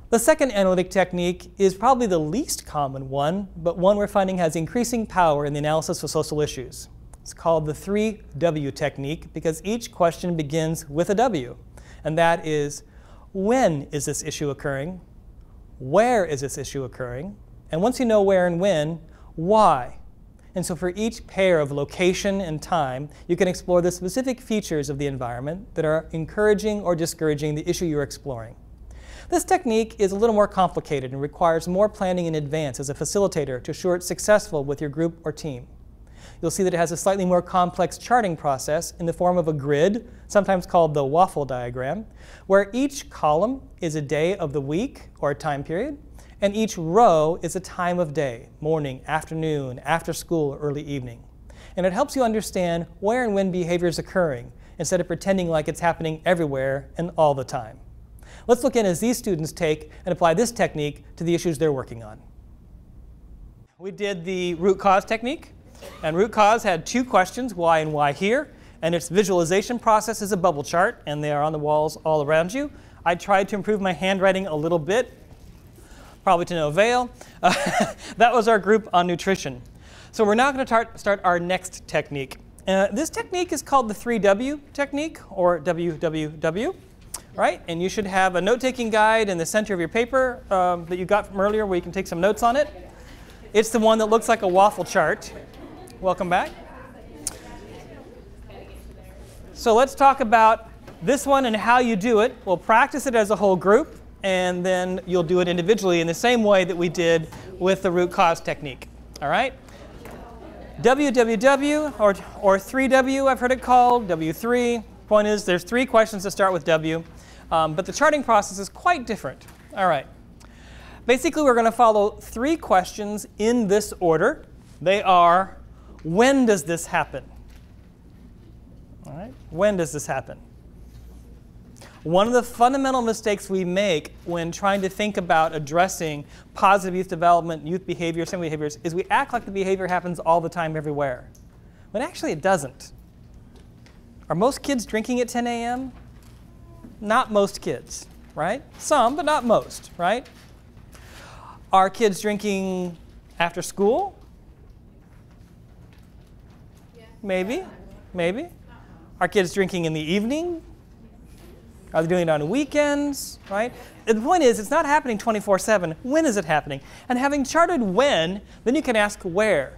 The second analytic technique is probably the least common one, but one we're finding has increasing power in the analysis of social issues. It's called the 3W technique because each question begins with a W, and that is, when is this issue occurring? Where is this issue occurring? And once you know where and when, why? And so for each pair of location and time, you can explore the specific features of the environment that are encouraging or discouraging the issue you're exploring. This technique is a little more complicated and requires more planning in advance as a facilitator to ensure it's successful with your group or team. You'll see that it has a slightly more complex charting process in the form of a grid, sometimes called the Waffle Diagram, where each column is a day of the week or a time period, and each row is a time of day, morning, afternoon, after school, or early evening. And it helps you understand where and when behavior is occurring, instead of pretending like it's happening everywhere and all the time. Let's look in as these students take and apply this technique to the issues they're working on. We did the root cause technique, and root cause had two questions, why and why here, and its visualization process is a bubble chart, and they are on the walls all around you. I tried to improve my handwriting a little bit, probably to no avail. That was our group on nutrition. So we're now going to start our next technique. This technique is called the 3W technique, or WWW, right? And you should have a note-taking guide in the center of your paper that you got from earlier where you can take some notes on it. It's the one that looks like a waffle chart. Welcome back. So let's talk about this one and how you do it. We'll practice it as a whole group, and then you'll do it individually in the same way that we did with the root cause technique. All right? WWW, or 3W, I've heard it called, W3. Point is, there's three questions that start with W, but the charting process is quite different. All right. Basically, we're going to follow three questions in this order. They are, when does this happen? All right. When does this happen? One of the fundamental mistakes we make when trying to think about addressing positive youth development, youth behavior, same behaviors, is we act like the behavior happens all the time everywhere. When actually it doesn't. Are most kids drinking at 10 a.m.? Not most kids, right? Some, but not most, right? Are kids drinking after school? Yeah. Maybe, maybe. Are kids drinking in the evening? Are they doing it on weekends, right? And the point is, it's not happening 24/7. When is it happening? And having charted when, then you can ask where.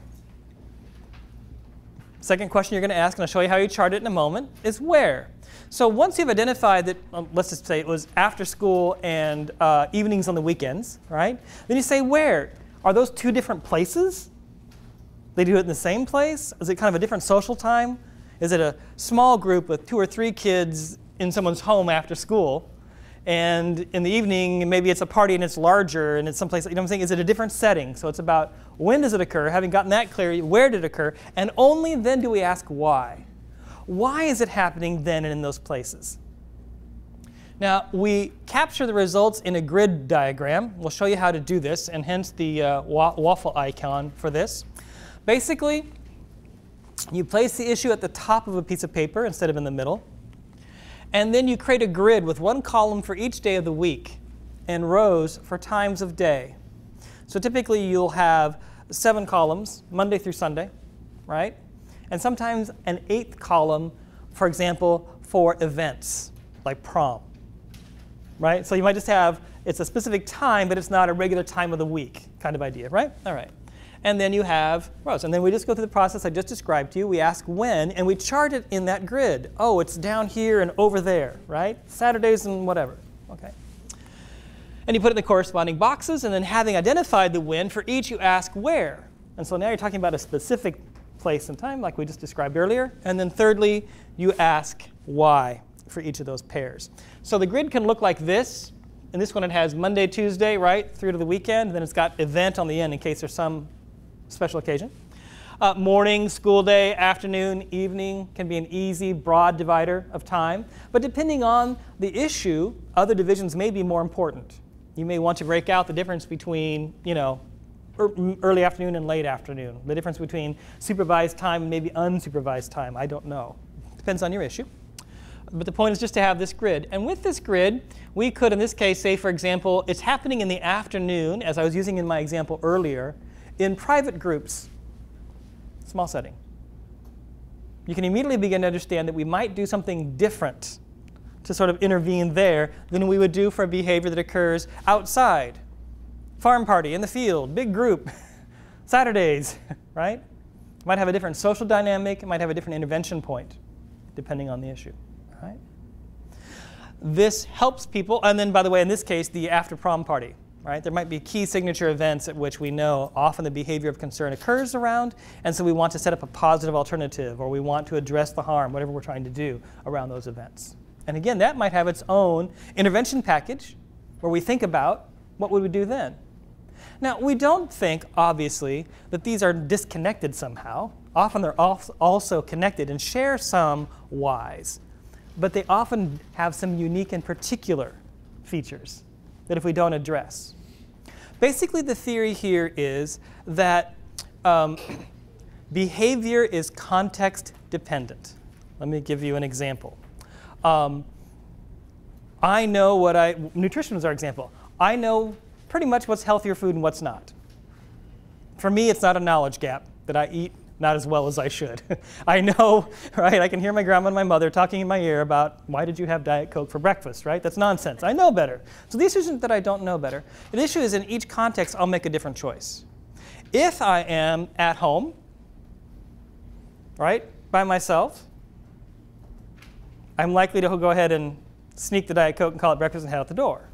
Second question you're going to ask, and I'll show you how you chart it in a moment, is where. So once you've identified that, let's just say it was after school and evenings on the weekends, right? Then you say where. Are those two different places? They do it in the same place? Is it kind of a different social time? Is it a small group with 2 or 3 kids in someone's home after school? And in the evening, maybe it's a party and it's larger and it's someplace, you know what I'm saying? Is it a different setting? So it's about when does it occur? Having gotten that clear, where did it occur? And only then do we ask why. Why is it happening then and in those places? Now, we capture the results in a grid diagram. We'll show you how to do this, and hence the waffle icon for this. Basically, you place the issue at the top of a piece of paper instead of in the middle. And then you create a grid with one column for each day of the week and rows for times of day. So typically you'll have 7 columns, Monday through Sunday, right? And sometimes an 8th column, for example, for events like prom, right? So you might just have, it's a specific time, but it's not a regular time of the week kind of idea, right? All right. And then you have rows. And then we just go through the process I just described to you. We ask when, and we chart it in that grid. Oh, it's down here and over there, right? Saturdays and whatever. Okay. And you put it in the corresponding boxes, and then having identified the when, for each you ask where. And so now you're talking about a specific place and time, like we just described earlier. And then thirdly, you ask why for each of those pairs. So the grid can look like this. In this one, it has Monday, Tuesday, right, through to the weekend. And then it's got event on the end in case there's some special occasion. Morning, school day, afternoon, evening can be an easy, broad divider of time. But depending on the issue, other divisions may be more important. You may want to break out the difference between, you know, early afternoon and late afternoon. The difference between supervised time and maybe unsupervised time. I don't know. Depends on your issue. But the point is just to have this grid. And with this grid, we could, in this case, say, for example, it's happening in the afternoon, as I was using in my example earlier, in private groups, small setting. You can immediately begin to understand that we might do something different to sort of intervene there than we would do for a behavior that occurs outside. Farm party, in the field, big group, Saturdays, right? It might have a different social dynamic. It might have a different intervention point, depending on the issue. Right? This helps people, and then, by the way, in this case, the after-prom party. Right? There might be key signature events at which we know often the behavior of concern occurs around, and so we want to set up a positive alternative, or we want to address the harm, whatever we're trying to do around those events. And again, that might have its own intervention package where we think about what would we do then. Now, we don't think, obviously, that these are disconnected somehow. Often they're also connected and share some whys. But they often have some unique and particular features that if we don't address. Basically, the theory here is that behavior is context dependent. Let me give you an example. I know nutrition is our example. I know pretty much what's healthier food and what's not. For me, it's not a knowledge gap that I eat not as well as I should. I know, right? I can hear my grandma and my mother talking in my ear about, why did you have Diet Coke for breakfast, right? That's nonsense. I know better. So the issue isn't that I don't know better. The issue is in each context, I'll make a different choice. If I am at home, right, by myself, I'm likely to go ahead and sneak the Diet Coke and call it breakfast and head out the door.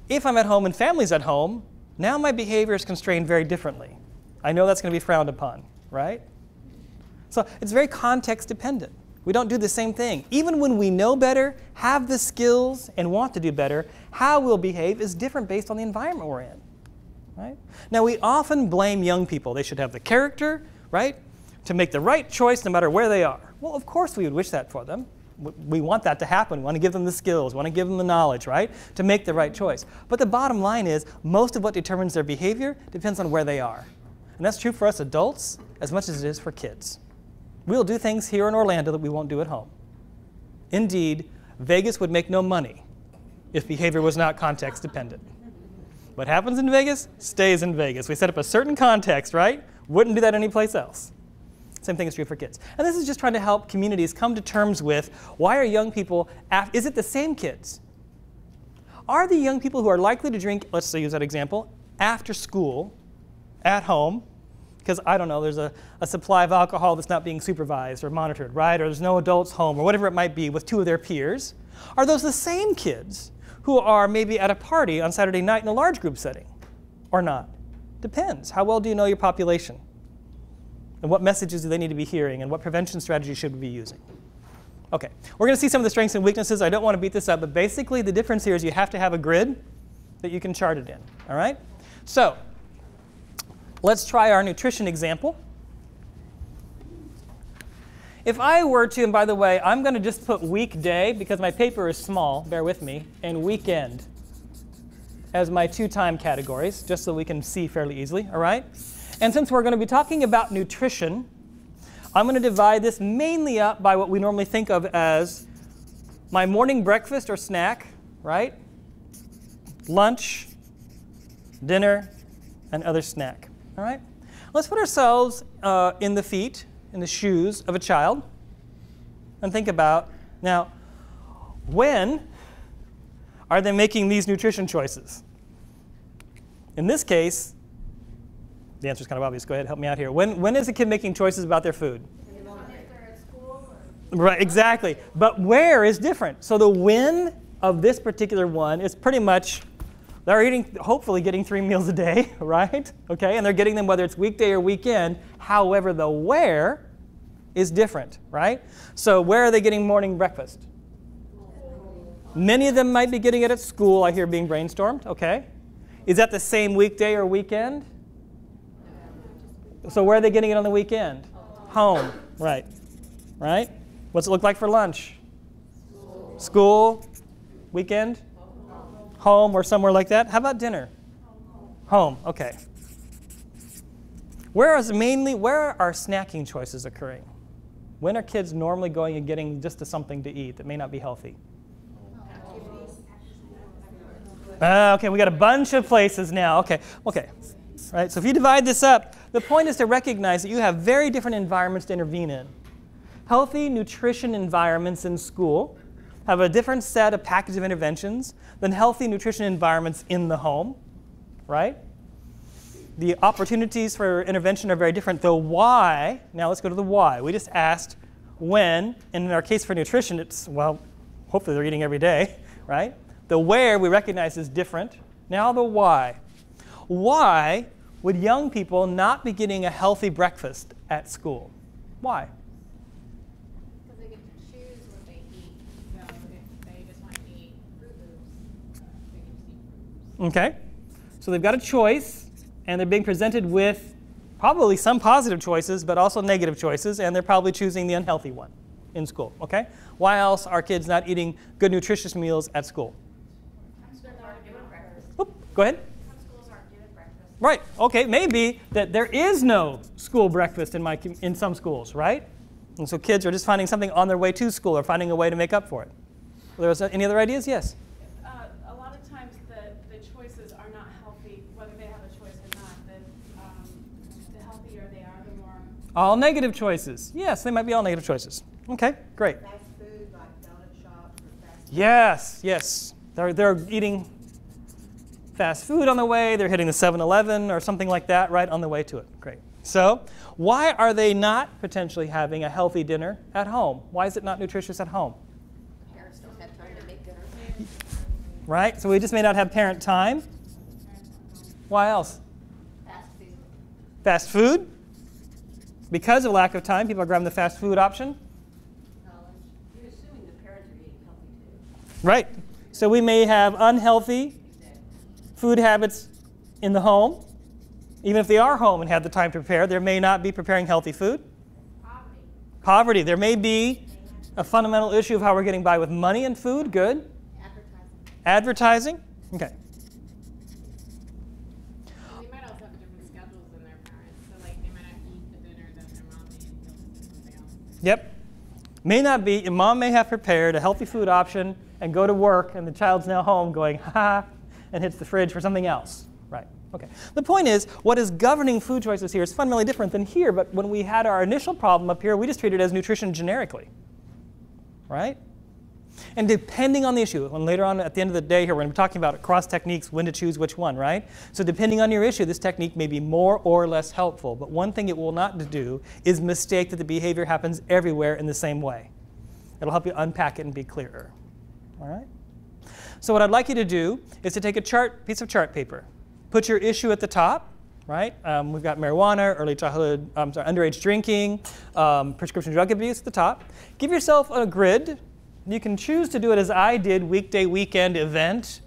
If I'm at home and family's at home, now my behavior is constrained very differently. I know that's going to be frowned upon. Right? So it's very context dependent. We don't do the same thing. Even when we know better, have the skills, and want to do better, how we'll behave is different based on the environment we're in. Right? Now, we often blame young people. They should have the character, right, to make the right choice no matter where they are. Well, of course we would wish that for them. We want that to happen. We want to give them the skills. We want to give them the knowledge, right, to make the right choice. But the bottom line is most of what determines their behavior depends on where they are. And that's true for us adults as much as it is for kids. We'll do things here in Orlando that we won't do at home. Indeed, Vegas would make no money if behavior was not context dependent. What happens in Vegas stays in Vegas. We set up a certain context, right? Wouldn't do that anyplace else. Same thing is true for kids. And this is just trying to help communities come to terms with, why are young people, is it the same kids? Are the young people who are likely to drink, let's say use that example, after school, at home, because, I don't know, there's a supply of alcohol that's not being supervised or monitored, right? Or there's no adults home, or whatever it might be, with two of their peers. Are those the same kids who are maybe at a party on Saturday night in a large group setting, or not? Depends. How well do you know your population? And what messages do they need to be hearing, and what prevention strategies should we be using? Okay, we're going to see some of the strengths and weaknesses. I don't want to beat this up, but basically the difference here is you have to have a grid that you can chart it in, all right? So, let's try our nutrition example. If I were to, and by the way, I'm going to just put weekday, because my paper is small, bear with me, and weekend as my two time categories, just so we can see fairly easily, all right? And since we're going to be talking about nutrition, I'm going to divide this mainly up by what we normally think of as my morning breakfast or snack, right? Lunch, dinner, and other snack. All right? Let's put ourselves in the feet, in the shoes of a child, and think about, now, when are they making these nutrition choices? In this case, the answer is kind of obvious. Go ahead, help me out here. When is a kid making choices about their food? If they're at school. Right, exactly. But where is different. So the when of this particular one is pretty much, they're eating, hopefully getting 3 meals a day, right? Okay, and they're getting them whether it's weekday or weekend. However, the where is different, right? So where are they getting morning breakfast? Many of them might be getting it at school, I hear being brainstormed, okay? Is that the same weekday or weekend? So where are they getting it on the weekend? Home, right. Right? What's it look like for lunch? School, weekend? Home or somewhere like that. How about dinner? Home, okay. Where are our snacking choices occurring? When are kids normally going and getting just something to eat that may not be healthy? Okay, we got a bunch of places now. Okay. Right, so if you divide this up, the point is to recognize that you have very different environments to intervene in. Healthy nutrition environments in school have a different set of package of interventions than healthy nutrition environments in the home, right? The opportunities for intervention are very different. The why, now let's go to the why. We just asked when, and in our case for nutrition, it's, well, hopefully they're eating every day, right? The where we recognize is different. Now the why. Why would young people not be getting a healthy breakfast at school? Why? Because they get to choose what they eat. So if they just want to eat Fruit Loops, they can just eat Fruit Loops. Okay. So they've got a choice, and they're being presented with probably some positive choices, but also negative choices, and they're probably choosing the unhealthy one in school. Okay? Why else are kids not eating good, nutritious meals at school? Oop, go ahead. Some schools aren't given breakfast. Right. Okay. Maybe that there is no school breakfast in some schools, right? And so kids are just finding something on their way to school or finding a way to make up for it. There was any other ideas? Yes. A lot of times the choices are not healthy, whether they have a choice or not. The healthier they are, the more. All negative choices. Yes, they might be all negative choices. Okay. Great. Fast food, like donut shops or fast food. Yes. They're eating fast food on the way. They're hitting the 7-Eleven or something like that right on the way to it. Great. So why are they not potentially having a healthy dinner at home? Why is it not nutritious at home? Parents don't have time to make dinner. Right? So we just may not have parent time. Why else? Fast food. Fast food. Because of lack of time, people are grabbing the fast food option. Knowledge. You're assuming the parents are eating healthy too. Right. So we may have unhealthy food habits in the home. Even if they are home and have the time to prepare, they may not be preparing healthy food. Poverty. There may be a fundamental issue of how we're getting by with money and food. Good. Advertising. Okay. They might also have different schedules than their parents. So like they might not eat the dinner that their mom made and they'll eat something else. Yep. May not be. Your mom may have prepared a healthy food option and go to work, and the child's now home going, ha, and hits the fridge for something else. Right. Okay. The point is, what is governing food choices here is fundamentally different than here, but when we had our initial problem up here, we just treated it as nutrition generically. Right? And depending on the issue, and later on at the end of the day here, we're going to be talking about across techniques, when to choose which one, right? So depending on your issue, this technique may be more or less helpful, but one thing it will not do is mistake that the behavior happens everywhere in the same way. It'll help you unpack it and be clearer. All right? So what I'd like you to do is to take a piece of chart paper. Put your issue at the top, right? We've got marijuana, underage drinking, prescription drug abuse at the top. Give yourself a grid. You can choose to do it as I did, weekday, weekend, event.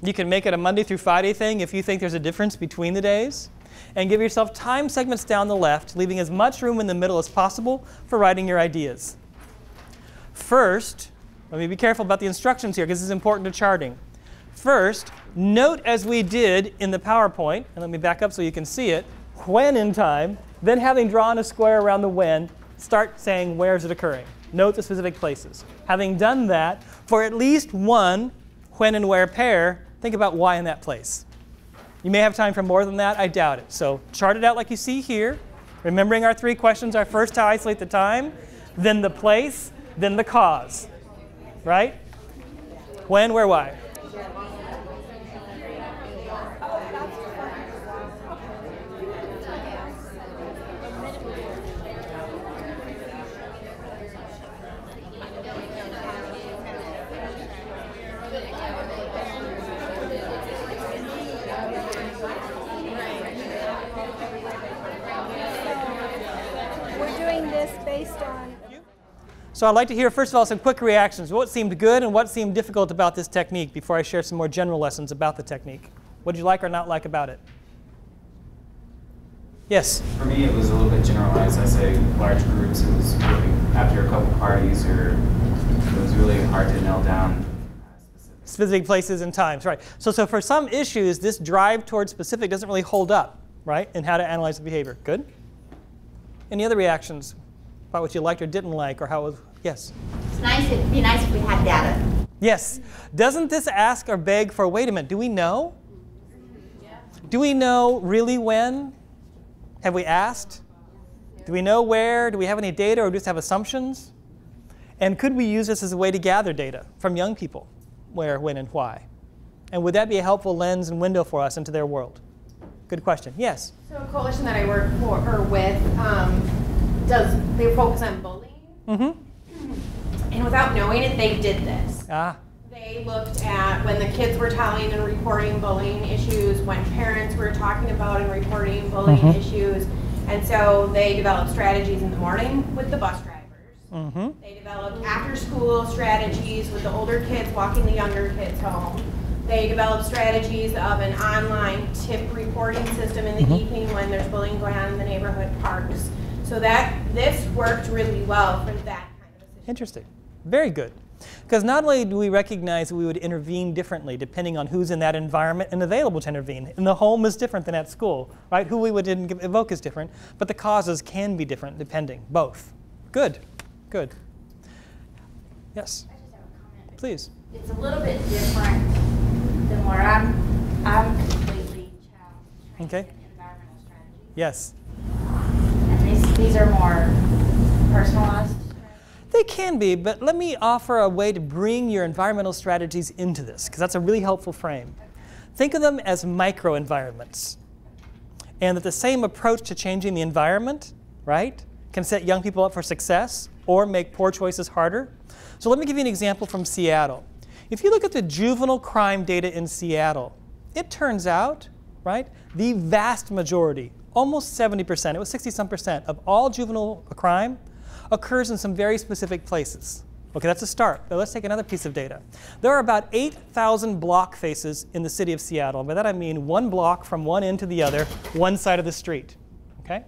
You can make it a Monday through Friday thing if you think there's a difference between the days. And give yourself time segments down the left, leaving as much room in the middle as possible for writing your ideas. First, let me be careful about the instructions here because this is important to charting. First, note as we did in the PowerPoint, and let me back up so you can see it, when in time, then having drawn a square around the when, start saying where is it occurring. Note the specific places. Having done that, for at least one when and where pair, think about why in that place. You may have time for more than that, I doubt it. So chart it out like you see here, remembering our 3 questions are first to isolate the time, then the place, then the cause. Right? When, where, why? We're doing this based on. So I'd like to hear, first of all, some quick reactions. What seemed good and what seemed difficult about this technique before I share some more general lessons about the technique? What did you like or not like about it? Yes? For me, it was a little bit generalized. I say large groups. It was really, after a couple parties, it was really hard to nail down specific places and times, right. So for some issues, this drive towards specific doesn't really hold up, right, in how to analyze the behavior. Good? Any other reactions? about what you liked or didn't like, or how it was, yes? It'd be nice if we had data. Yes. Doesn't this ask or beg for, wait a minute, do we know? Do we know really when? Have we asked? Do we know where? Do we have any data, or just have assumptions? And could we use this as a way to gather data from young people? Where, when, and why? And would that be a helpful lens and window for us into their world? Good question. Yes? So a coalition that I work for or with, they focus on bullying. Mm-hmm. And without knowing it, they did this. Ah. They looked at when the kids were telling and reporting bullying issues, when parents were talking about and reporting bullying issues. And so they developed strategies in the morning with the bus drivers. They developed after-school strategies with the older kids walking the younger kids home. They developed strategies of an online tip reporting system in the evening when there's bullying going on in the neighborhood parks. So this worked really well for that kind of a situation. Interesting. Very good. Because not only do we recognize that we would intervene differently depending on who's in that environment and available to intervene. In the home is different than at school, right? Who we would evoke is different, but the causes can be different depending, both. Good, good. Yes? I just have a comment. Please. It's a little bit different than where I'm completely trained Okay. in environmental strategy. Yes. And these are more personalized. They can be, but let me offer a way to bring your environmental strategies into this, because that's a really helpful frame. Think of them as microenvironments, and that the same approach to changing the environment, right, can set young people up for success or make poor choices harder. So let me give you an example from Seattle. If you look at the juvenile crime data in Seattle, it turns out, right, the vast majority, almost 70%, it was 60-some% of all juvenile crime occurs in some very specific places. Okay, that's a start. But let's take another piece of data. There are about 8,000 block faces in the city of Seattle. By that I mean one block from one end to the other, one side of the street. Okay?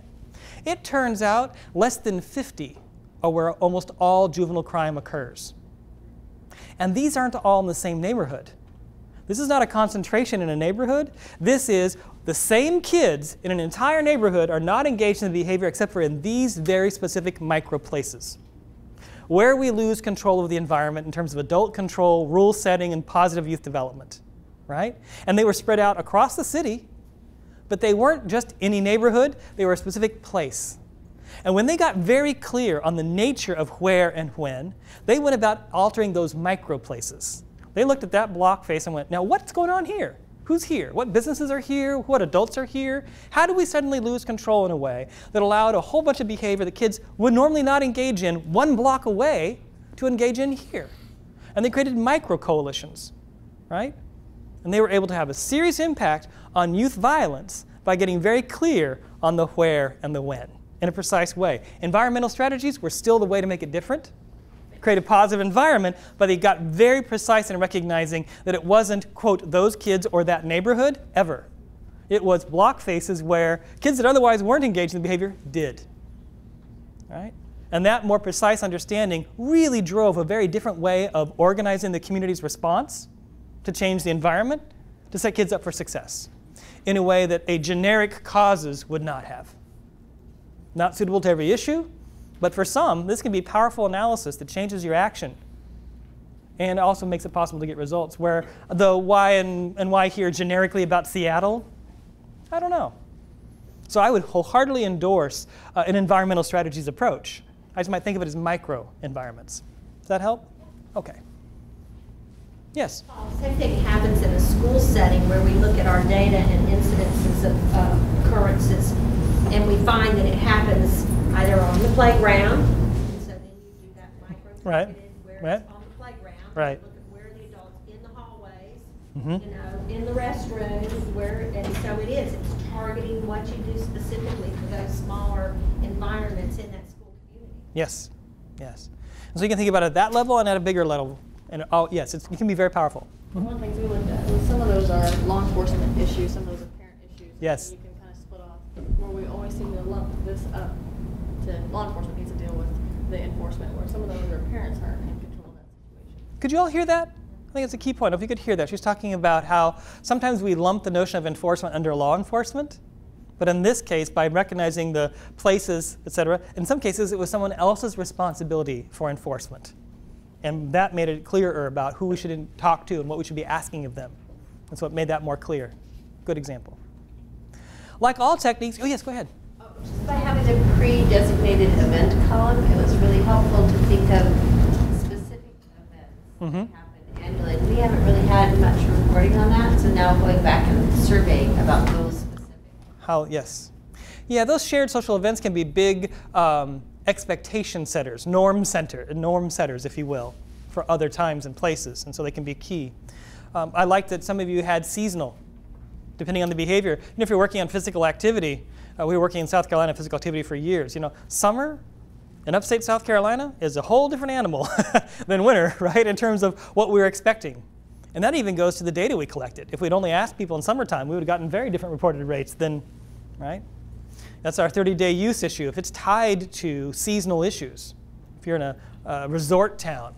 It turns out less than 50 are where almost all juvenile crime occurs. And these aren't all in the same neighborhood. This is not a concentration in a neighborhood. This is the same kids in an entire neighborhood are not engaged in the behavior except for in these very specific micro places, where we lose control of the environment in terms of adult control, rule setting, and positive youth development, right? And they were spread out across the city, but they weren't just any neighborhood, they were a specific place. And when they got very clear on the nature of where and when, they went about altering those micro places. They looked at that block face and went, now what's going on here? Who's here? What businesses are here? What adults are here? How do we suddenly lose control in a way that allowed a whole bunch of behavior that kids would normally not engage in one block away to engage in here? And they created micro coalitions, right? And they were able to have a serious impact on youth violence by getting very clear on the where and the when in a precise way. Environmental strategies were still the way to make it different, create a positive environment, but they got very precise in recognizing that it wasn't, quote, those kids or that neighborhood ever. It was block faces where kids that otherwise weren't engaged in the behavior did. All right? And that more precise understanding really drove a very different way of organizing the community's response to change the environment to set kids up for success in a way that a generic causes would not have. Not suitable to every issue, but for some, this can be powerful analysis that changes your action and also makes it possible to get results. Where the why and why here generically about Seattle, I don't know. So I would wholeheartedly endorse an environmental strategies approach. I just might think of it as micro environments. Does that help? Okay. Yes? Same thing happens in a school setting where we look at our data and incidences of occurrences, and we find that it happens either on the playground, and so then you do that micro-targeted where it's on the playground. Right. You look at where the adults in the hallways, you know, in the restrooms, and so it is. It's targeting what you do specifically for those smaller environments in that school community. Yes, yes. And so you can think about it at that level and at a bigger level. And yes, it can be very powerful. One of the things we looked at was some of those are law enforcement issues, some of those are parent issues. Yes. You can kind of split off where we always seem to lump this up to law enforcement needs to deal with the enforcement, where some of those are parents aren't in control of that situation. Could you all hear that? I think it's a key point. If you could hear that. She's talking about how sometimes we lump the notion of enforcement under law enforcement, But in this case, by recognizing the places, etc., in some cases it was someone else's responsibility for enforcement. And that made it clearer about who we should talk to and what we should be asking of them. That's what made that more clear. Good example. Like all techniques, oh yes, go ahead. Just by having a pre-designated event column, it was really helpful to think of specific events that happen annually. We haven't really had much reporting on that, so now going back and surveying about those specific. Yes. Yeah, those shared social events can be big expectation setters, norm setters, if you will, for other times and places, and so they can be key. I like that some of you had seasonal, depending on the behavior. If you're working on physical activity, we were working in South Carolina physical activity for years. Summer in upstate South Carolina is a whole different animal than winter, right, in terms of what we were expecting. And that even goes to the data we collected. If we'd only asked people in summertime, we would have gotten very different reported rates than, right? That's our 30-day use issue. If it's tied to seasonal issues, if you're in a resort town,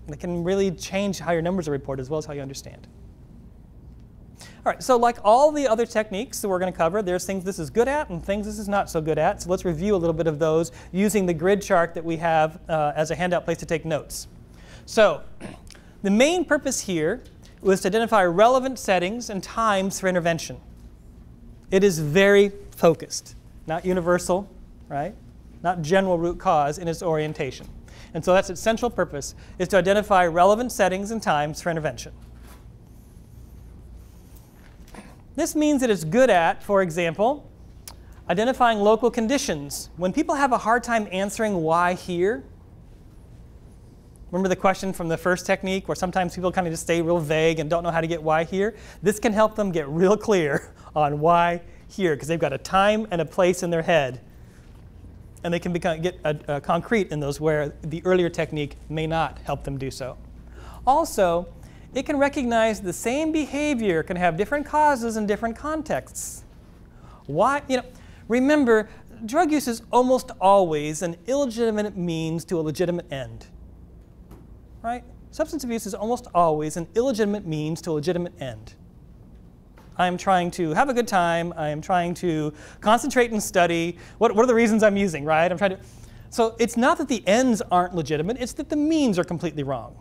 it can really change how your numbers are reported as well as how you understand. All right, so like all the other techniques that we're going to cover, there's things this is good at and things this is not so good at. So let's review a little bit of those using the grid chart that we have as a handout place to take notes. So the main purpose here was to identify relevant settings and times for intervention. It is very focused, not universal, right? Not general root cause in its orientation. And so that's its central purpose, is to identify relevant settings and times for intervention. This means that it's good at, for example, identifying local conditions. When people have a hard time answering why here, remember the question from the first technique where sometimes people kind of just stay real vague and don't know how to get why here? This can help them get real clear on why here, because they've got a time and a place in their head. And they can get concrete in those where the earlier technique may not help them do so. Also, it can recognize the same behavior can have different causes in different contexts. Why? Remember, drug use is almost always an illegitimate means to a legitimate end. Right? Substance abuse is almost always an illegitimate means to a legitimate end. I am trying to have a good time. I am trying to concentrate and study. What are the reasons I'm using, right? So it's not that the ends aren't legitimate. It's that the means are completely wrong.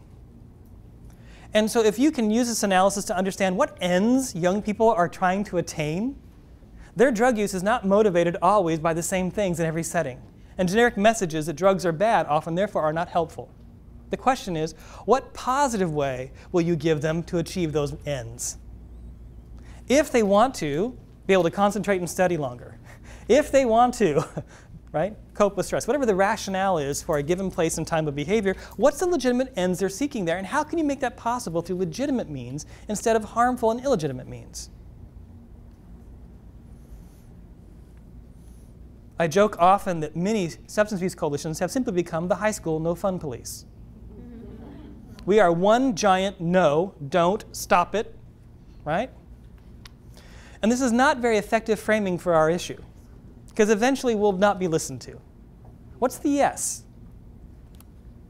And so if you can use this analysis to understand what ends young people are trying to attain, their drug use is not motivated always by the same things in every setting. And generic messages that drugs are bad often therefore are not helpful. The question is, what positive way will you give them to achieve those ends? If they want to be able to concentrate and study longer, if they want to, right, cope with stress, whatever the rationale is for a given place and time of behavior, what's the legitimate ends they're seeking there, and how can you make that possible through legitimate means instead of harmful and illegitimate means? I joke often that many substance abuse coalitions have simply become the high school no fun police. We are one giant no, don't, stop it, right? And this is not very effective framing for our issue, because eventually we'll not be listened to. What's the yes?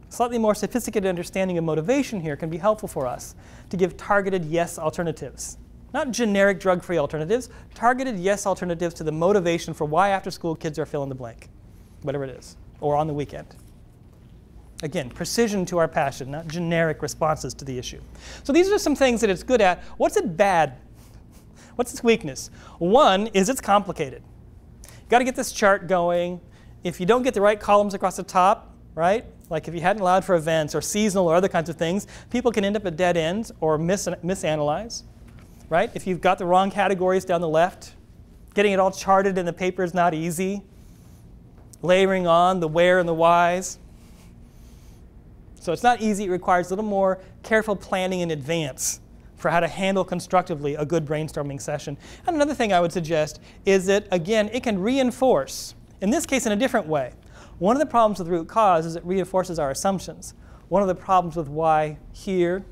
Slightly more sophisticated understanding of motivation here can be helpful for us to give targeted yes alternatives. Not generic drug-free alternatives, targeted yes alternatives to the motivation for why after school kids are fill in the blank, whatever it is, or on the weekend. Again, precision to our passion, not generic responses to the issue. So these are some things that it's good at. What's it bad? What's its weakness? One is it's complicated. You've got to get this chart going. If you don't get the right columns across the top, right, like if you hadn't allowed for events or seasonal or other kinds of things, people can end up at dead ends or misanalyze, right? If you've got the wrong categories down the left, getting it all charted in the paper is not easy. Layering on the where and the whys. So it's not easy. It requires a little more careful planning in advance for how to handle constructively a good brainstorming session. And another thing I would suggest is that, again, it can reinforce, in this case in a different way. One of the problems with root cause is it reinforces our assumptions. One of the problems with why here,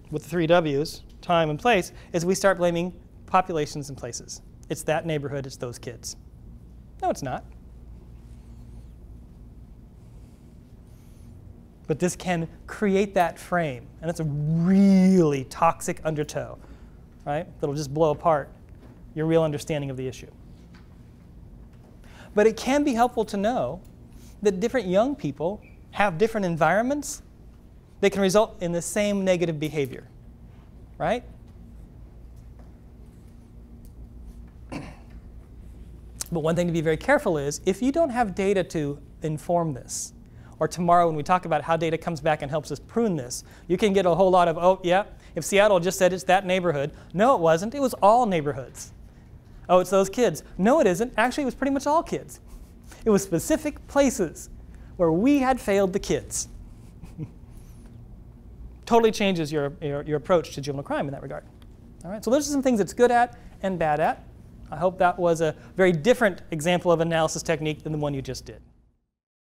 with the 3 W's, time and place, is we start blaming populations and places. It's that neighborhood, it's those kids. No, it's not. But this can create that frame, and it's a really toxic undertow, right? That'll just blow apart your real understanding of the issue. But it can be helpful to know that different young people have different environments that can result in the same negative behavior, right? But one thing to be very careful is, if you don't have data to inform this, or tomorrow when we talk about how data comes back and helps us prune this, you can get a whole lot of, oh yeah, if Seattle just said it's that neighborhood. No, it wasn't. It was all neighborhoods. Oh, it's those kids. No, it isn't. Actually, it was pretty much all kids. It was specific places where we had failed the kids. Totally changes your approach to juvenile crime in that regard. All right, so those are some things it's good at and bad at. I hope that was a very different example of analysis technique than the one you just did.